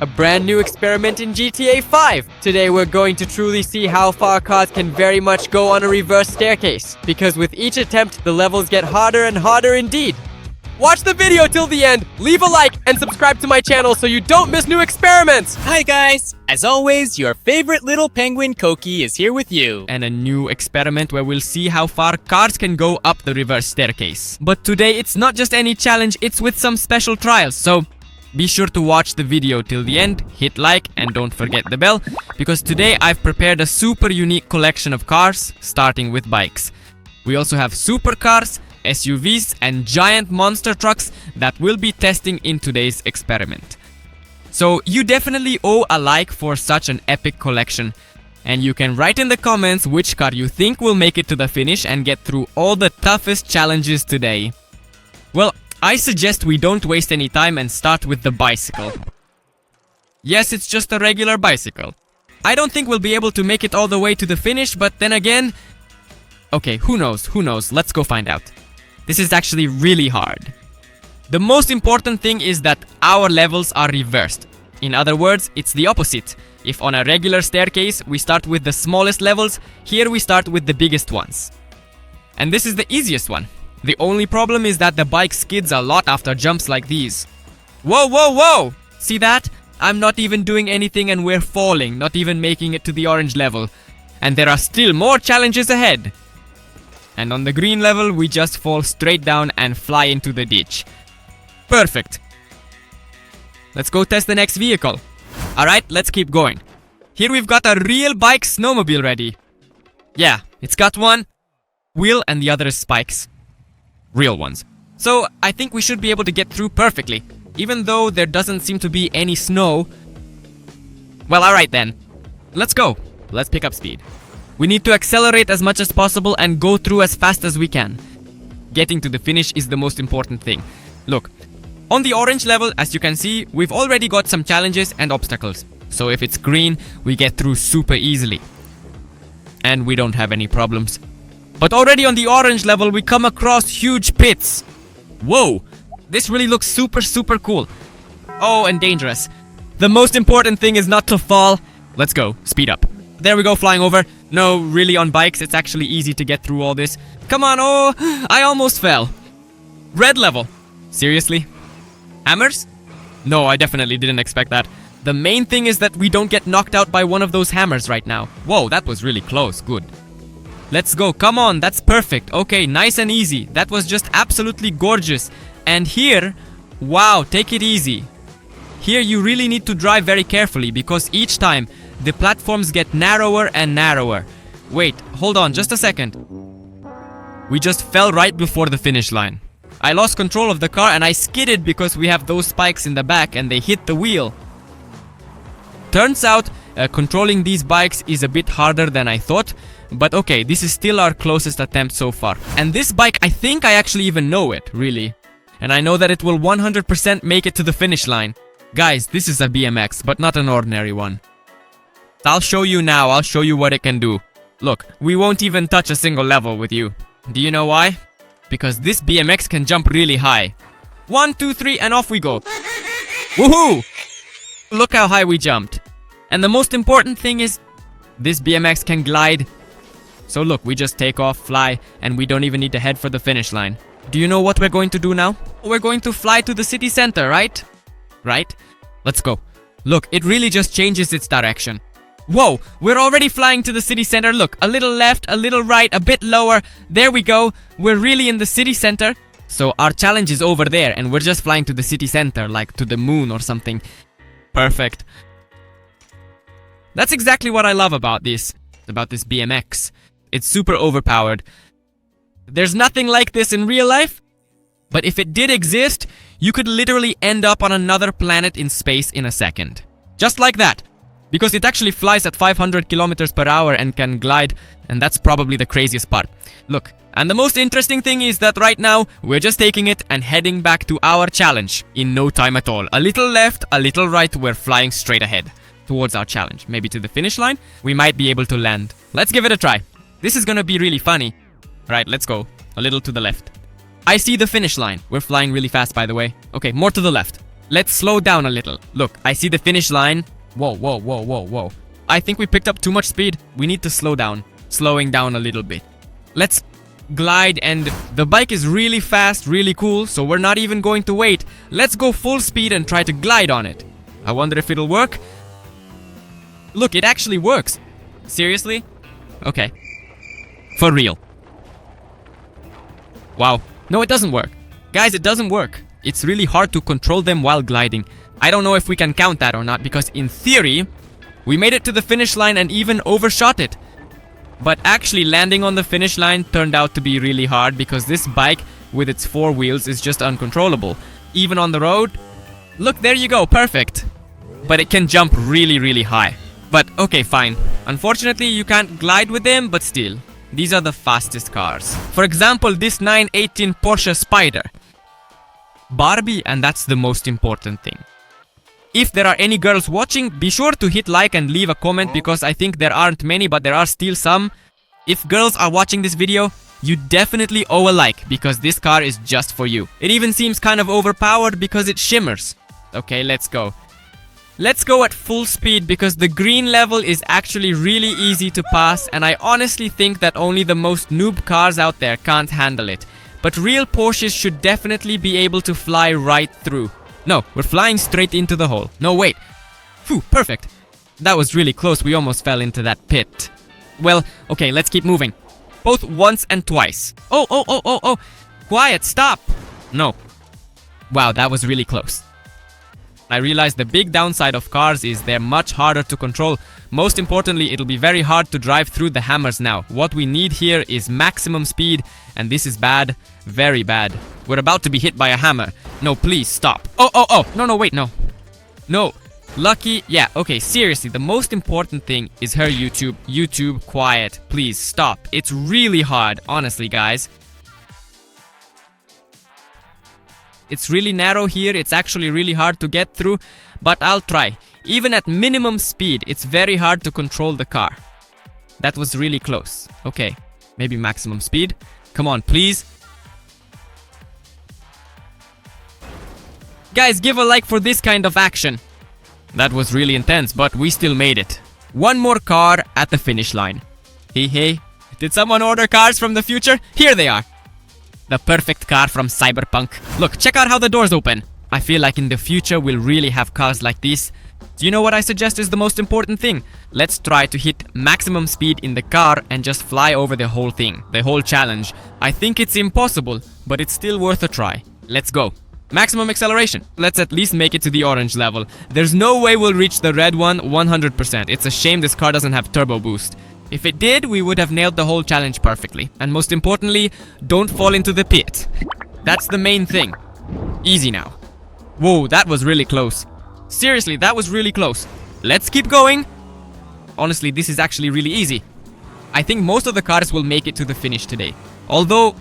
a brand new experiment in GTA 5. Today we're going to truly see how far cars can very much go on a reverse staircase, because with each attempt the levels get harder and harder indeed. Watch the video till the end, leave a like, and subscribe to my channel so you don't miss new experiments! Hi guys! As always, your favorite little penguin Koki is here with you. And a new experiment where we'll see how far cars can go up the reverse staircase. But today it's not just any challenge, it's with some special trials, so be sure to watch the video till the end, hit like, and don't forget the bell, because today I've prepared a super unique collection of cars, starting with bikes. We also have supercars, SUVs, and giant monster trucks that we'll be testing in today's experiment. So you definitely owe a like for such an epic collection, and you can write in the comments which car you think will make it to the finish and get through all the toughest challenges today. Well, I suggest we don't waste any time and start with the bicycle. Yes, it's just a regular bicycle. I don't think we'll be able to make it all the way to the finish, but then again... Okay, who knows, let's go find out. This is actually really hard. The most important thing is that our levels are reversed. In other words, it's the opposite. If on a regular staircase we start with the smallest levels, here we start with the biggest ones. And this is the easiest one. The only problem is that the bike skids a lot after jumps like these. Whoa, whoa, whoa! See that? I'm not even doing anything and we're falling, not even making it to the orange level. And there are still more challenges ahead. And on the green level, we just fall straight down and fly into the ditch. Perfect. Let's go test the next vehicle. Alright, let's keep going. Here we've got a real bike snowmobile ready. Yeah, it's got one wheel and the other is spikes. Real ones. So I think we should be able to get through perfectly, even though there doesn't seem to be any snow. Well, alright then. Let's go. Let's pick up speed. We need to accelerate as much as possible and go through as fast as we can. Getting to the finish is the most important thing. Look, on the orange level, as you can see, we've already got some challenges and obstacles. So if it's green, we get through super easily. And we don't have any problems. But already on the orange level, we come across huge pits. Whoa, this really looks super cool. Oh, and dangerous. The most important thing is not to fall. Let's go, speed up. There we go, flying over. No, really on bikes, it's actually easy to get through all this. Come on, oh, I almost fell. Red level. Seriously? Hammers? No, I definitely didn't expect that. The main thing is that we don't get knocked out by one of those hammers right now. Whoa, that was really close, good. Let's go, come on, that's perfect. Okay, nice and easy. That was just absolutely gorgeous. And here, wow, take it easy. Here you really need to drive very carefully because each time the platforms get narrower and narrower. Wait, hold on just a second. We just fell right before the finish line. I lost control of the car and I skidded because we have those spikes in the back and they hit the wheel. Turns out, controlling these bikes is a bit harder than I thought. But okay, this is still our closest attempt so far. And this bike, I think I actually even know it, really. And I know that it will 100% make it to the finish line. Guys, this is a BMX, but not an ordinary one. I'll show you now, I'll show you what it can do. Look, we won't even touch a single level with you. Do you know why? Because this BMX can jump really high. 1, 2, 3, and off we go. Woohoo! Look how high we jumped. And the most important thing is, this BMX can glide. So look, we just take off, fly, and we don't even need to head for the finish line. Do you know what we're going to do now? We're going to fly to the city center, right? Right? Let's go. Look, it really just changes its direction. Whoa, we're already flying to the city center. Look, a little left, a little right, a bit lower. There we go. We're really in the city center. So our challenge is over there and we're just flying to the city center, like to the moon or something. Perfect. That's exactly what I love about this BMX. It's super overpowered. There's nothing like this in real life, but if it did exist, you could literally end up on another planet in space in a second. Just like that. Because it actually flies at 500 kilometers per hour and can glide, and that's probably the craziest part. Look, and the most interesting thing is that right now, we're just taking it and heading back to our challenge in no time at all. A little left, a little right, we're flying straight ahead towards our challenge. Maybe to the finish line, we might be able to land. Let's give it a try. This is gonna be really funny. Right, let's go. A little to the left. I see the finish line. We're flying really fast, by the way. Okay, more to the left. Let's slow down a little. Look, I see the finish line. Whoa, whoa, whoa, whoa, whoa. I think we picked up too much speed. We need to slow down. Slowing down a little bit. Let's glide, and the bike is really fast, really cool, so we're not even going to wait. Let's go full speed and try to glide on it. I wonder if it'll work. Look, it actually works. Seriously? Okay. For real. Wow. No, it doesn't work. Guys, it doesn't work. It's really hard to control them while gliding. I don't know if we can count that or not, because in theory, we made it to the finish line and even overshot it. But actually landing on the finish line turned out to be really hard, because this bike with its 4 wheels is just uncontrollable. Even on the road. Look, there you go, perfect. But it can jump really, really high. But okay, fine. Unfortunately, you can't glide with them, but still. These are the fastest cars. For example, this 918 Porsche Spider. Barbie, and that's the most important thing. If there are any girls watching, be sure to hit like and leave a comment, because I think there aren't many, but there are still some. If girls are watching this video, you definitely owe a like, because this car is just for you. It even seems kind of overpowered because it shimmers. Okay, let's go. Let's go at full speed, because the green level is actually really easy to pass, and I honestly think that only the most noob cars out there can't handle it. But real Porsches should definitely be able to fly right through. No, we're flying straight into the hole. No, wait. Phew, perfect. That was really close. We almost fell into that pit. Well, okay, let's keep moving. Both once and twice. Oh. Quiet, stop. No. Wow, that was really close. I realized the big downside of cars is they're much harder to control. Most importantly, it'll be very hard to drive through the hammers now. What we need here is maximum speed, and this is bad. Very bad. We're about to be hit by a hammer. No, please, stop. Oh. No, wait, no. No. Lucky. Yeah, okay, seriously, the most important thing is her YouTube. YouTube, quiet. Please, stop. It's really hard, honestly, guys. It's really narrow here. It's actually really hard to get through, but I'll try. Even at minimum speed, it's very hard to control the car. That was really close. Okay, maybe maximum speed. Come on, please. Guys, give a like for this kind of action. That was really intense, but we still made it. One more car at the finish line. Hey, did someone order cars from the future? Here they are. The perfect car from Cyberpunk. Look, check out how the doors open. I feel like in the future we'll really have cars like this. Do you know what I suggest is the most important thing? Let's try to hit maximum speed in the car and just fly over the whole thing, the whole challenge. I think it's impossible, but it's still worth a try. Let's go. Maximum acceleration. Let's at least make it to the orange level. There's no way we'll reach the red one 100%. It's a shame this car doesn't have turbo boost. If it did, we would have nailed the whole challenge perfectly. And most importantly, don't fall into the pit. That's the main thing. Easy now. Whoa, that was really close. Seriously, that was really close. Let's keep going. Honestly, this is actually really easy. I think most of the cars will make it to the finish today. Although,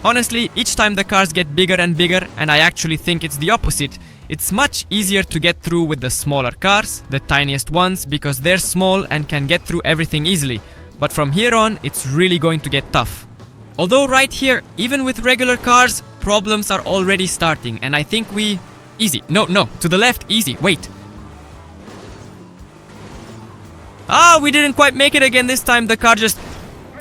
honestly, each time the cars get bigger and bigger, and I actually think it's the opposite. It's much easier to get through with the smaller cars, the tiniest ones, because they're small and can get through everything easily. But from here on, it's really going to get tough. Although right here, even with regular cars, problems are already starting, and I think we... Easy. No, to the left, easy. Wait. Ah, we didn't quite make it again this time. The car just...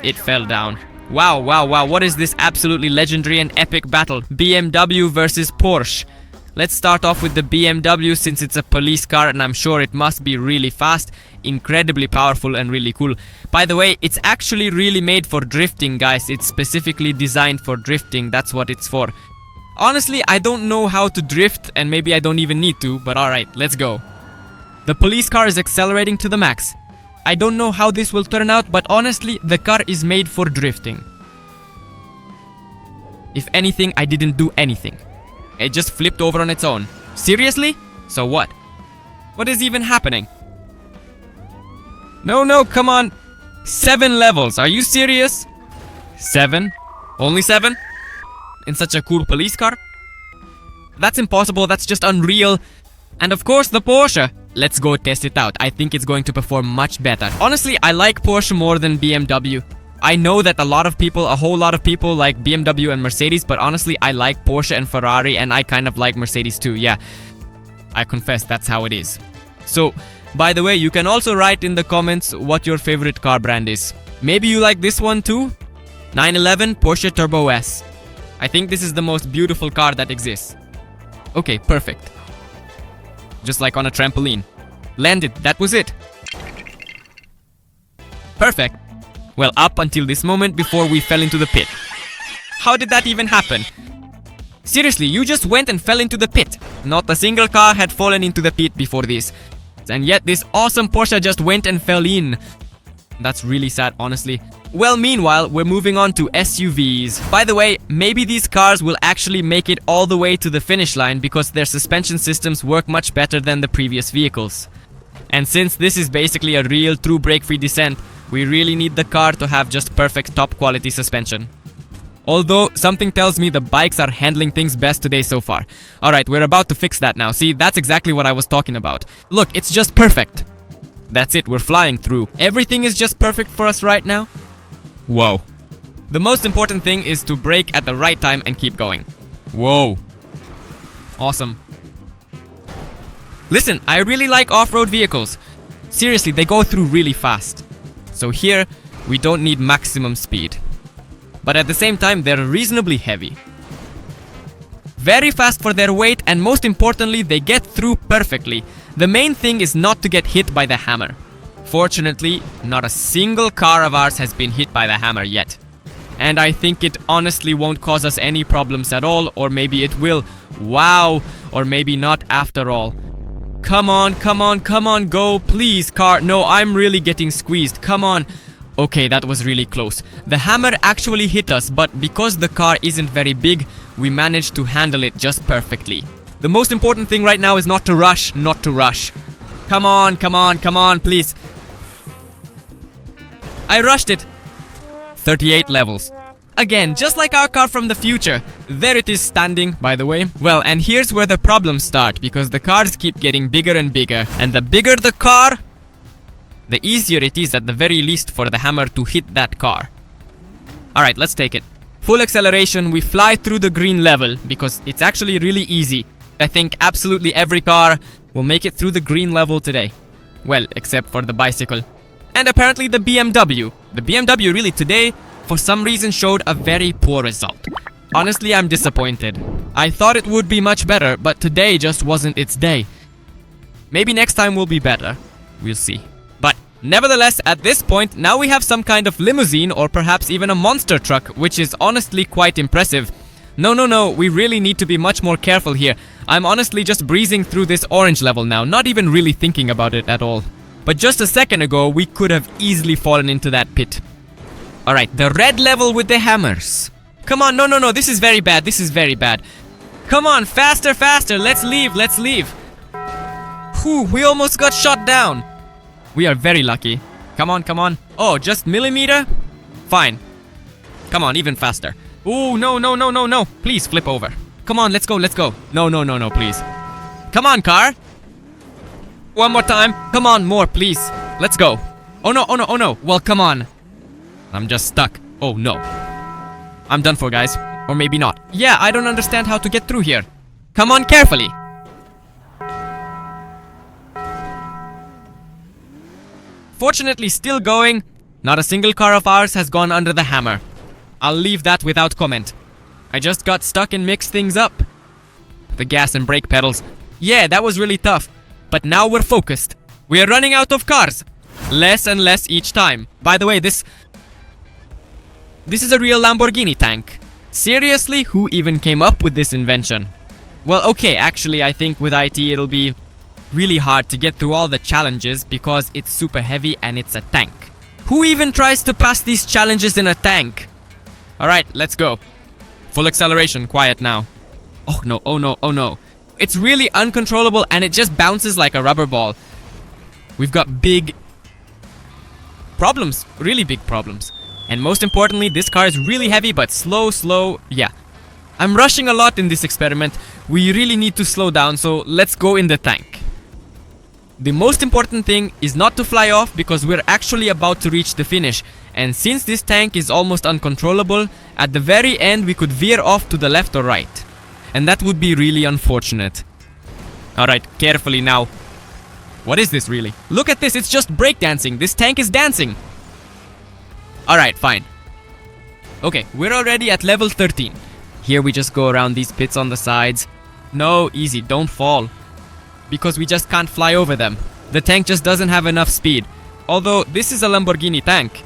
It fell down. Wow. What is this absolutely legendary and epic battle? BMW versus Porsche. Let's start off with the BMW, since it's a police car and I'm sure it must be really fast, incredibly powerful and really cool. By the way, it's actually really made for drifting, guys. It's specifically designed for drifting. That's what it's for. Honestly, I don't know how to drift, and maybe I don't even need to, but alright, let's go. The police car is accelerating to the max. I don't know how this will turn out, but honestly, the car is made for drifting. If anything, I didn't do anything. It just flipped over on its own. Seriously? So what? What is even happening? No, come on. 7 levels. Are you serious? 7? Only 7? In such a cool police car? That's impossible. That's just unreal. And of course, the Porsche. Let's go test it out. I think it's going to perform much better. Honestly, I like Porsche more than BMW. I know that a whole lot of people like BMW and Mercedes, but honestly, I like Porsche and Ferrari, and I kind of like Mercedes too. Yeah, I confess that's how it is. So, by the way, you can also write in the comments what your favorite car brand is. Maybe you like this one too? 911 Porsche Turbo S. I think this is the most beautiful car that exists. Okay, perfect. Just like on a trampoline. Landed, that was it. Perfect. Well, up until this moment before we fell into the pit. How did that even happen? Seriously, you just went and fell into the pit. Not a single car had fallen into the pit before this. And yet this awesome Porsche just went and fell in. That's really sad, honestly. Well, meanwhile, we're moving on to SUVs. By the way, maybe these cars will actually make it all the way to the finish line because their suspension systems work much better than the previous vehicles. And since this is basically a real true brake-free descent, we really need the car to have just perfect top quality suspension. Although, something tells me the bikes are handling things best today so far. Alright, we're about to fix that now. See, that's exactly what I was talking about. Look, it's just perfect. That's it, we're flying through. Everything is just perfect for us right now. Whoa. The most important thing is to brake at the right time and keep going. Whoa. Awesome. Listen, I really like off-road vehicles. Seriously, they go through really fast. So here, we don't need maximum speed. But at the same time, they're reasonably heavy. Very fast for their weight, and most importantly, they get through perfectly. The main thing is not to get hit by the hammer. Fortunately, not a single car of ours has been hit by the hammer yet. And I think it honestly won't cause us any problems at all, or maybe it will. Wow, or maybe not after all. Come on, come on, come on, go, please, car. No, I'm really getting squeezed, come on. Okay, that was really close. The hammer actually hit us, but because the car isn't very big, we managed to handle it just perfectly. The most important thing right now is not to rush, not to rush. Come on, come on, come on, please. I rushed it. 38 levels. Again, just like our car from the future. There it is standing, by the way. Well, and here's where the problems start, because the cars keep getting bigger and bigger. And the bigger the car, the easier it is at the very least for the hammer to hit that car. Alright, let's take it. Full acceleration, we fly through the green level, because it's actually really easy. I think absolutely every car will make it through the green level today. Well, except for the bicycle. And apparently the BMW. The BMW really today, for some reason, showed a very poor result. Honestly, I'm disappointed. I thought it would be much better, but today just wasn't its day. Maybe next time will be better. We'll see. But nevertheless, at this point, now we have some kind of limousine or perhaps even a monster truck, which is honestly quite impressive. No, we really need to be much more careful here. I'm honestly just breezing through this orange level now, not even really thinking about it at all. But just a second ago, we could have easily fallen into that pit. Alright, the red level with the hammers. Come on, no, this is very bad, this is very bad. Come on, faster, faster, let's leave, let's leave. Whew, we almost got shot down. We are very lucky. Come on, come on. Oh, just millimeter? Fine. Come on, even faster. Ooh, no. Please flip over. Come on, let's go, let's go. No, please. Come on, car. One more time. Come on, more, please. Let's go. Oh no. Well, come on. I'm just stuck. Oh no. I'm done for, guys. Or maybe not. Yeah, I don't understand how to get through here. Come on, carefully. Fortunately, still going. Not a single car of ours has gone under the hammer. I'll leave that without comment. I just got stuck and mixed things up. The gas and brake pedals. Yeah, that was really tough. But now we're focused. We're running out of cars. Less and less each time. By the way, this is a real Lamborghini tank. Seriously, who even came up with this invention? Well, okay, actually, I think with IT it'll be really hard to get through all the challenges because it's super heavy and it's a tank. Who even tries to pass these challenges in a tank? Alright, let's go. Full acceleration, quiet now. Oh no. It's really uncontrollable and it just bounces like a rubber ball. We've got big problems, really big problems. And most importantly, this car is really heavy but slow, yeah. I'm rushing a lot in this experiment. We really need to slow down, so let's go in the tank. The most important thing is not to fly off because we're actually about to reach the finish. And since this tank is almost uncontrollable, at the very end we could veer off to the left or right. And that would be really unfortunate. Alright, carefully now. What is this really? Look at this, it's just breakdancing. This tank is dancing. Alright, fine. Okay, we're already at level 13. Here we just go around these pits on the sides. No, easy, don't fall. Because we just can't fly over them. The tank just doesn't have enough speed. Although, this is a Lamborghini tank.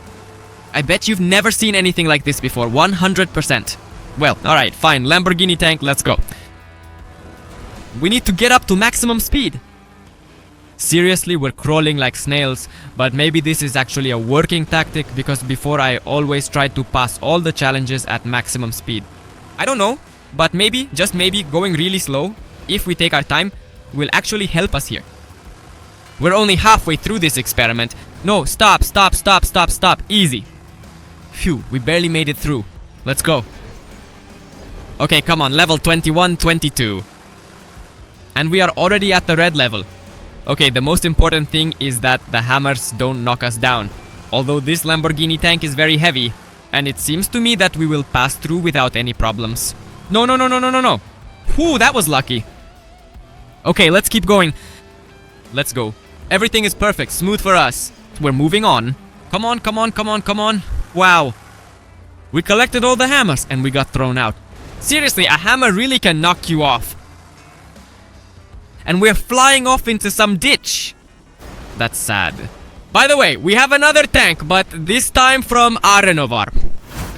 I bet you've never seen anything like this before, 100%. Well, alright, fine, Lamborghini tank, let's go. We need to get up to maximum speed. Seriously, we're crawling like snails, but maybe this is actually a working tactic because before I always tried to pass all the challenges at maximum speed. I don't know, but maybe, just maybe, going really slow, if we take our time, will actually help us here. We're only halfway through this experiment. No, stop, stop, stop, stop, stop, easy. Phew, we barely made it through. Let's go. Okay, come on, level 21, 22. And we are already at the red level. Okay, the most important thing is that the hammers don't knock us down. Although this Lamborghini tank is very heavy, and it seems to me that we will pass through without any problems. No, no, no, no, no, no, no. Whew, that was lucky. Okay, let's keep going. Let's go. Everything is perfect, smooth for us. We're moving on. Come on, come on, come on, come on. Wow. We collected all the hammers and we got thrown out. Seriously, a hammer really can knock you off. And we're flying off into some ditch. That's sad. By the way, we have another tank, but this time from Arenovar.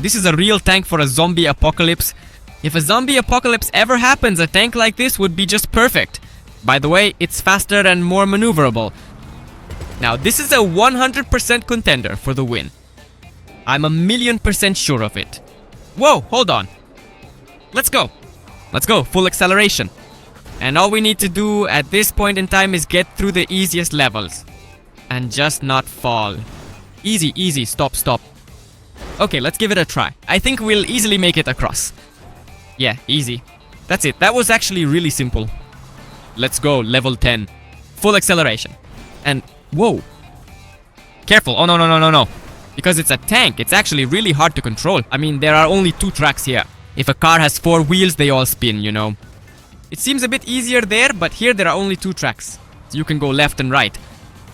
This is a real tank for a zombie apocalypse. If a zombie apocalypse ever happens, a tank like this would be just perfect. By the way, it's faster and more maneuverable. Now, this is a 100% contender for the win. I'm 1,000,000% sure of it. Whoa, hold on. Let's go. Let's go, full acceleration. And all we need to do at this point in time is get through the easiest levels. And just not fall. Easy, easy, stop, stop. Okay, let's give it a try. I think we'll easily make it across. Yeah, easy. That's it, that was actually really simple. Let's go, level 10. Full acceleration. And, whoa. Careful, oh no, no, no, no, no. Because it's a tank, it's actually really hard to control. I mean, there are only 2 tracks here. If a car has 4 wheels, they all spin, you know. It seems a bit easier there, but here there are only 2 tracks. So you can go left and right.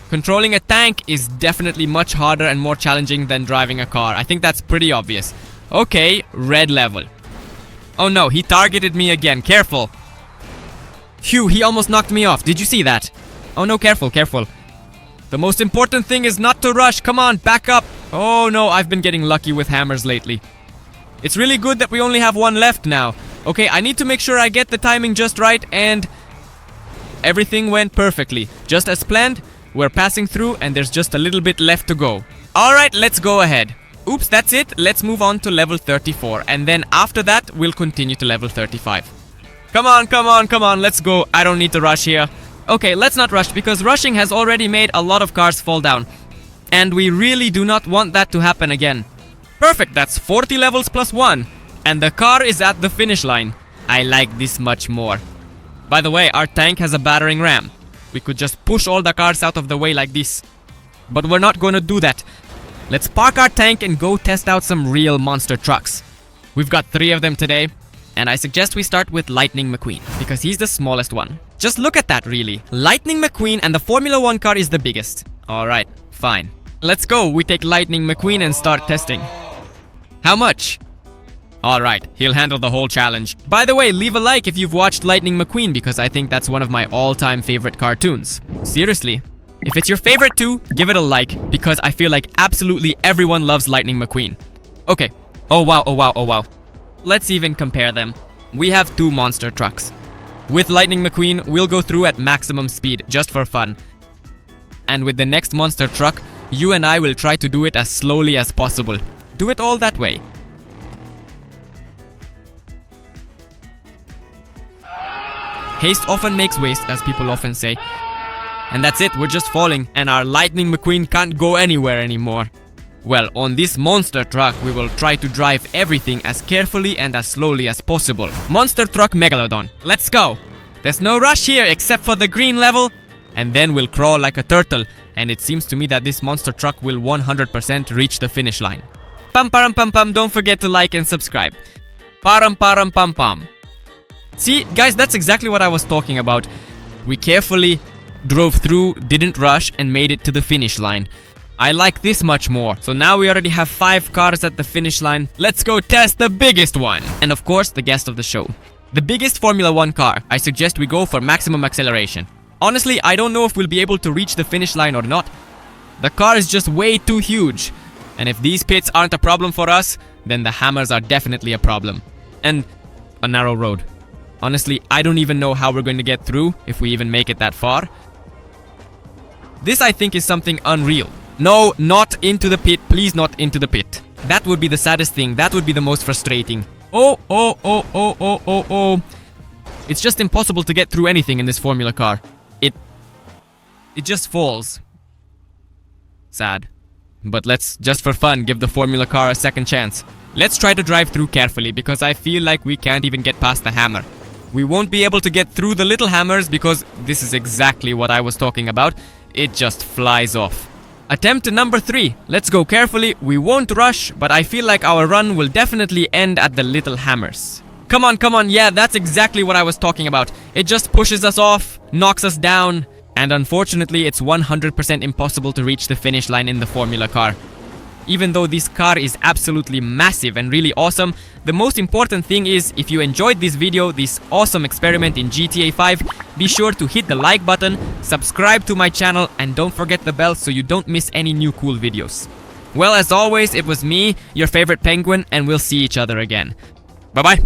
Controlling a tank is definitely much harder and more challenging than driving a car. I think that's pretty obvious. Okay, red level. Oh no, he targeted me again, careful. Phew, he almost knocked me off, did you see that? Oh no, careful, careful. The most important thing is not to rush, come on, back up. Oh no, I've been getting lucky with hammers lately. It's really good that we only have 1 left now. Okay, I need to make sure I get the timing just right, and everything went perfectly. Just as planned, we're passing through and there's just a little bit left to go. Alright, let's go ahead. Oops, that's it. Let's move on to level 34, and then after that, we'll continue to level 35. Come on, come on, come on, let's go. I don't need to rush here. Okay, let's not rush, because rushing has already made a lot of cars fall down. And we really do not want that to happen again. Perfect, that's 40 levels plus 1. And the car is at the finish line. I like this much more. By the way, our tank has a battering ram. We could just push all the cars out of the way like this. But we're not gonna do that. Let's park our tank and go test out some real monster trucks. We've got 3 of them today. And I suggest we start with Lightning McQueen, because he's the smallest one. Just look at that, really. Lightning McQueen, and the Formula 1 car is the biggest. Alright, fine. Let's go, we take Lightning McQueen and start testing. How much? Alright, he'll handle the whole challenge. By the way, leave a like if you've watched Lightning McQueen, because I think that's one of my all-time favorite cartoons. Seriously. If it's your favorite too, give it a like, because I feel like absolutely everyone loves Lightning McQueen. Okay. Oh wow, oh wow, oh wow. Let's even compare them. We have 2 monster trucks. With Lightning McQueen, we'll go through at maximum speed, just for fun. And with the next monster truck, you and I will try to do it as slowly as possible. Do it all that way. Haste often makes waste, as people often say. And that's it, we're just falling, and our Lightning McQueen can't go anywhere anymore. Well, on this monster truck, we will try to drive everything as carefully and as slowly as possible. Monster Truck Megalodon. Let's go! There's no rush here except for the green level. and then we'll crawl like a turtle, and it seems to me that this monster truck will 100% reach the finish line. Pam param pam pam, don't forget to like and subscribe. Param param pam pam. See, guys, that's exactly what I was talking about. We carefully drove through, didn't rush, and made it to the finish line. I like this much more. So now we already have 5 cars at the finish line. Let's go test the biggest one. And of course, the guest of the show. The biggest Formula 1 car. I suggest we go for maximum acceleration. Honestly, I don't know if we'll be able to reach the finish line or not. The car is just way too huge. And if these pits aren't a problem for us, then the hammers are definitely a problem. And a narrow road. Honestly, I don't even know how we're going to get through if we even make it that far. This, I think, is something unreal. No, not into the pit. Please, not into the pit. That would be the saddest thing. That would be the most frustrating. Oh. It's just impossible to get through anything in this Formula car. It just falls. Sad. But let's, just for fun, give the Formula car a second chance. Let's try to drive through carefully, because I feel like we can't even get past the hammer. We won't be able to get through the little hammers because this is exactly what I was talking about. It just flies off. Attempt number 3. Let's go carefully. We won't rush, but I feel like our run will definitely end at the little hammers. Come on. Yeah, that's exactly what I was talking about. It just pushes us off, knocks us down, and unfortunately, it's 100% impossible to reach the finish line in the Formula car. Even though this car is absolutely massive and really awesome, the most important thing is, if you enjoyed this video, this awesome experiment in GTA 5, be sure to hit the like button, subscribe to my channel, and don't forget the bell so you don't miss any new cool videos. Well, as always, it was me, your favorite penguin, and we'll see each other again. Bye-bye!